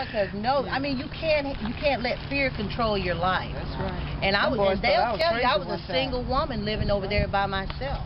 Because no, I mean you can't let fear control your life. That's right. And they'll tell you I was a single woman living over there by myself.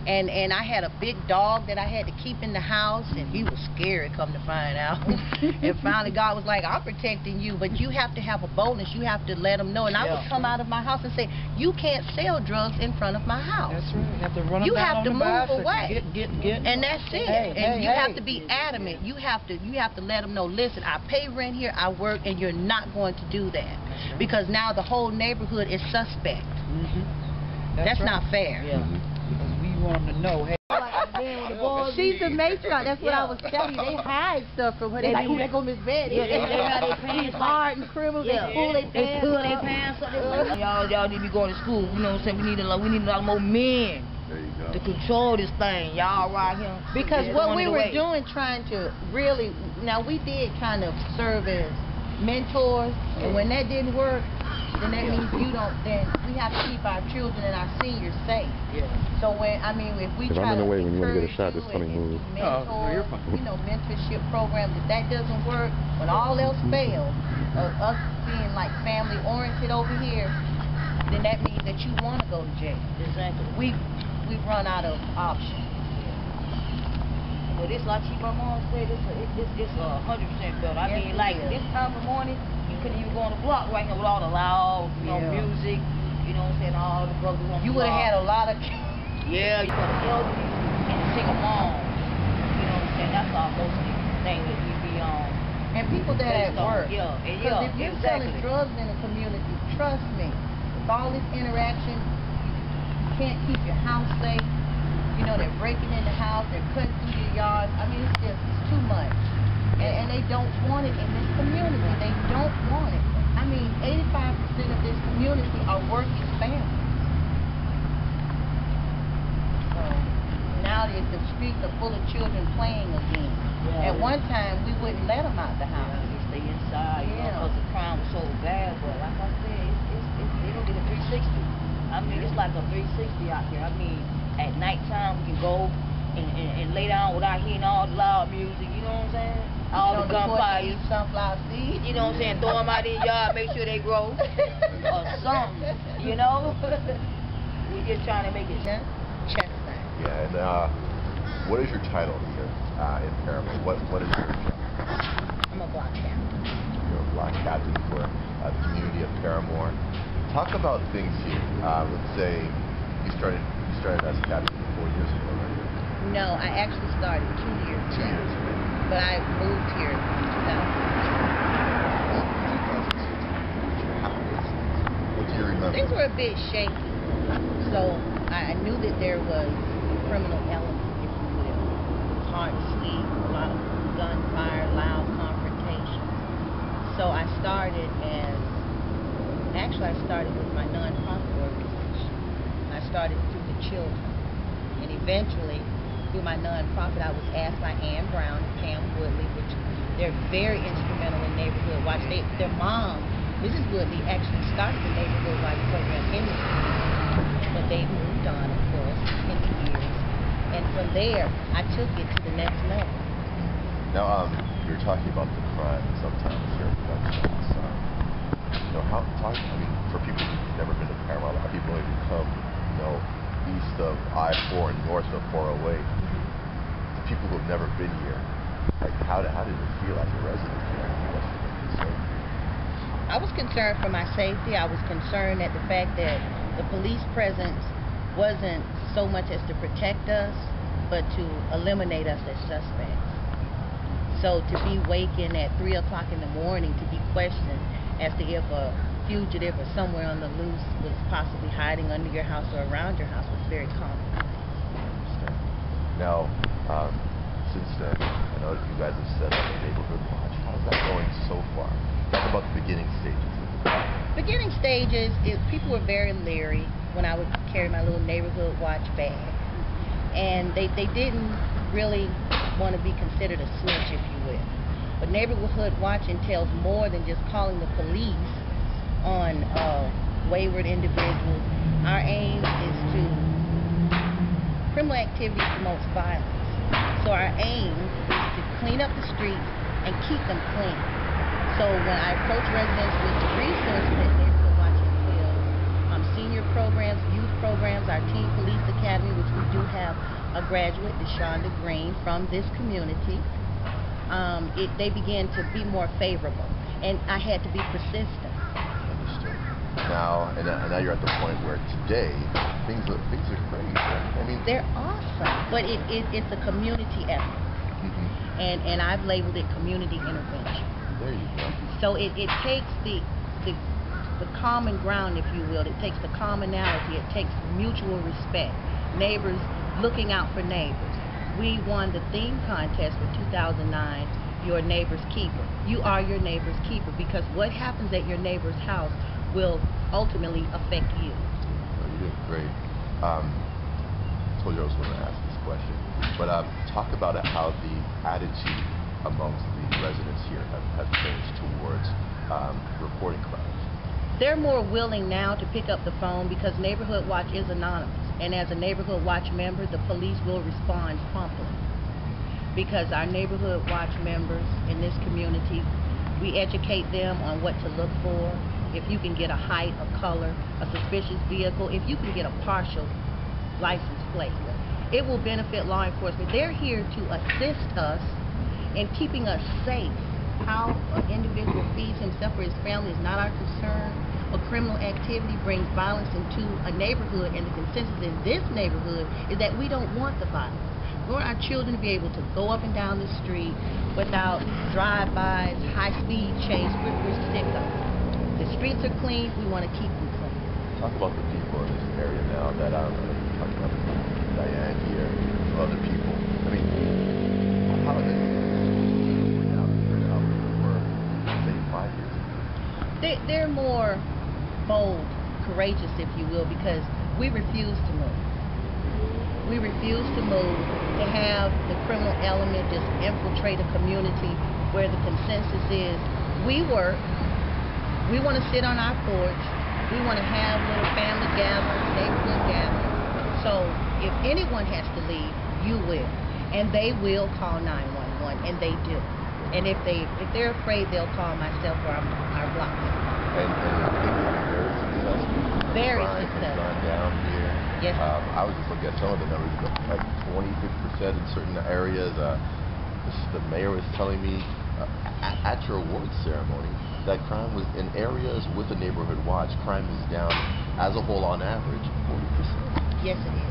And I had a big dog that I had to keep in the house, and he was scary, come to find out. And finally God was like, I'm protecting you, but you have to have a boldness. You have to let them know. And I would come out of my house and say, you can't sell drugs in front of my house. That's right. You have to run them You have down to on the move away. Get. And that's it. And you have to be adamant. You have to let them know, listen, I pay rent here, I work, and you're not going to do that. Because now the whole neighborhood is suspect. That's right. Not fair. Yeah. We want them to know, hey. She's the matriarch. That's what I was telling you. They hide stuff from her. They like, there go Miss Betty. They got their pants hard and criminal. They pull their pants up. Y'all need to be going to school. You know what I'm saying? We need a lot more men to control this thing. Y'all right here. Because what we were doing, trying to really, now we did kind of serve as mentors, and when that didn't work, then that means then we have to keep our children and our seniors safe. So if we try to when you want to get a shot, just funny move. Mentorship programs, if that doesn't work, when all else fails, us being like family oriented over here, then that means that you want to go to jail. Exactly. We've run out of options. But it's like my mom said, it's 100% better. I mean, like this time of morning, you couldn't even go on the block right now with all the loud, music. You know what I'm saying? All the brothers on the block. You would have had a lot of. Yeah, you got the elderly and the single mom. You know what I'm saying? That's our most thing that we be on. And people that at work. Because if you're selling drugs in the community, trust me, with all this interaction, you can't keep your house safe. You know, they're breaking in the house, they're cutting through your yards. I mean, it's too much. And they don't want it in this community. They don't want it. I mean, 85% of this community are working families. So now the streets are full of children playing again. At one time, we wouldn't let them out the house. They stay inside, because the crime was so bad. But like I said, they don't get a 360. I mean, it's like a 360 out here. I mean, at nighttime, we can go and lay down without hearing all the loud music, you know what I'm saying? All the gunfire. Sunflower seeds. You know what I'm saying? Throw them out in the yard, make sure they grow. Or something, you know? We're just trying to make it. Chestnut. Yeah, and what is your title here in Paramount? What is your job? I'm a block captain. You're a block captain for the community of Paramore. Talk about things here. Let's say you started as a captain 4 years ago, right? No, I actually started 2 years ago. 2 years ago. But I moved here in 2000. What do you remember? Things were a bit shaky. So I knew that there was a criminal element, if you will. It was hard to sleep, a lot of gunfire, loud confrontations. So I started with my nonprofit organization. I started through the children. And eventually, through my nonprofit, I was asked by Ann Brown and Pam Woodley, which they're very instrumental in Neighborhood Watch. Their mom, Mrs. Woodley, actually started the Neighborhood Watch program in the community, but they moved on, of course, in the years. And from there, I took it to the next level. Now, you're talking about the crime sometimes here in Productions. For people who've never been to Paramount, a lot of people only come, east of I-4 and north of 408. The people who have never been here, like, how did it feel as a resident here? I was concerned for my safety. I was concerned at the fact that the police presence wasn't so much as to protect us, but to eliminate us as suspects. So to be waking at 3 o'clock in the morning to be questioned as to if a fugitive or somewhere on the loose was possibly hiding under your house or around your house was very common. Now, since then, I know that you guys have set up a neighborhood watch. How's that going so far? Talk about the beginning stages. Beginning stages, people were very leery when I would carry my little neighborhood watch bag. And they didn't really want to be considered a snitch, if you will. But neighborhood watch entails more than just calling the police on wayward individuals. Our aim is to criminal activity promotes violence. So our aim is to clean up the streets and keep them clean. So when I approach residents with the resources that Neighborhood Watch entails, senior programs, youth programs, our Teen Police Academy, which we do have a graduate, Deshaunda Green, from this community, they began to be more favorable. And I had to be persistent. Understood. Now, and now you're at the point where today things are great. Right? I mean, they're awesome, but it's a community effort, and I've labeled it community intervention. There you go. So it takes the common ground, if you will. It takes the commonality. It takes mutual respect. Neighbors looking out for neighbors. We won the theme contest for 2009. Your neighbor's keeper. You are your neighbor's keeper, because what happens at your neighbor's house will ultimately affect you. Well, you did great. I told you I was going to ask this question, but talk about how the attitude amongst the residents here have changed towards reporting crimes. They're more willing now to pick up the phone because Neighborhood Watch is anonymous, and as a Neighborhood Watch member, the police will respond promptly. Because our Neighborhood Watch members in this community, we educate them on what to look for. If you can get a height, a color, a suspicious vehicle, if you can get a partial license plate, it will benefit law enforcement. They're here to assist us in keeping us safe. How an individual feeds himself or his family is not our concern. A criminal activity brings violence into a neighborhood, and the consensus in this neighborhood is that we don't want the violence. We want our children to be able to go up and down the street without drive-bys, high-speed chase. We're sick of it. The streets are clean. We want to keep them clean. Talk about the people in this area now that I'm talking about Diane here, other people. I mean, how are they now compared to how they were, say, 5 years ago? They're more bold, courageous, if you will, because we refuse to move. We refuse to move, to have the criminal element just infiltrate a community where the consensus is we work, we want to sit on our porch, we want to have little family gatherings, neighborhood gatherings. So if anyone has to leave, you will. And they will call 911, and they do. And if they're afraid, they'll call myself or our block. And I think it's very successful. Very crime successful. has gone down here. Yes. I was just looking at some of the numbers, like 20, 50% in certain areas. The mayor was telling me at your awards ceremony that crime was in areas with a neighborhood watch. Crime is down as a whole on average 40%. Yes, it is.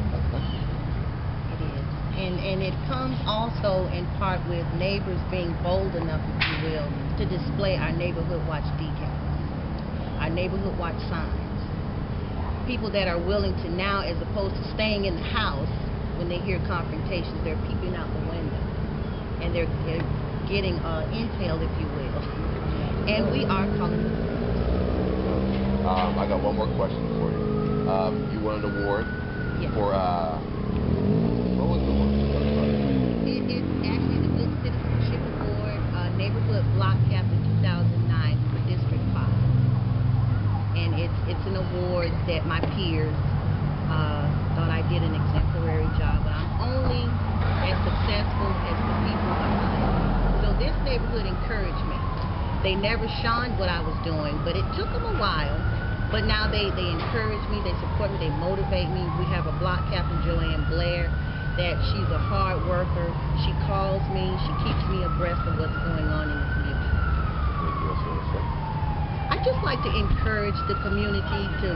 It is. And it comes also in part with neighbors being bold enough, if you will, to display our neighborhood watch decals, our neighborhood watch signs. People that are willing to now, as opposed to staying in the house when they hear confrontations, they're peeping out the window, and they're getting intel, if you will. And we are calling the police. I got one more question for you. You won an award for what was the one? It's actually the Good Citizenship Award, Neighborhood Block Captain 2009 for District 5. And it's an award that my peers thought I did an exemplary job, but I'm only as successful as the people behind me. So this neighborhood encouraged me. They never shunned what I was doing, but it took them a while. But now they encourage me, they support me, they motivate me. We have a block captain, Joanne Blair, that she's a hard worker. She calls me, she keeps me abreast of what's going on in the community. Anything else you want to say? I just like to encourage the community to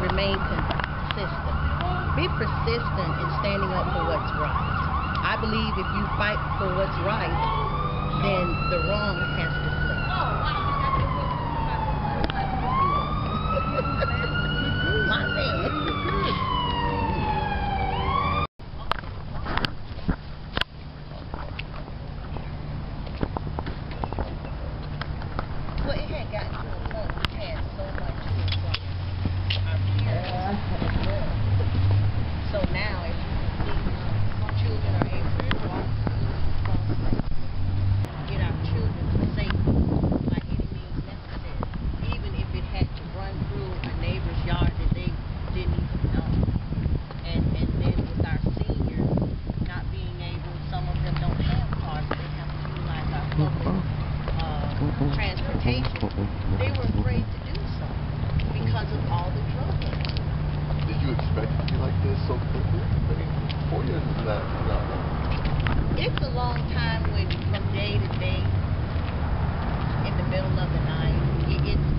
remain consistent. Be persistent in standing up for what's right. I believe if you fight for what's right, then the wrong has to slip. My man. Well, it had gotten to a point we had so much from our peers. So now, as you can see, children are able to walk to school, get our children to safe transportation, they were afraid to do so because of all the drug use. Did you expect it to be like this so quickly? I mean, 4 years is not long. It's a long time when from day to day in the middle of the night, it's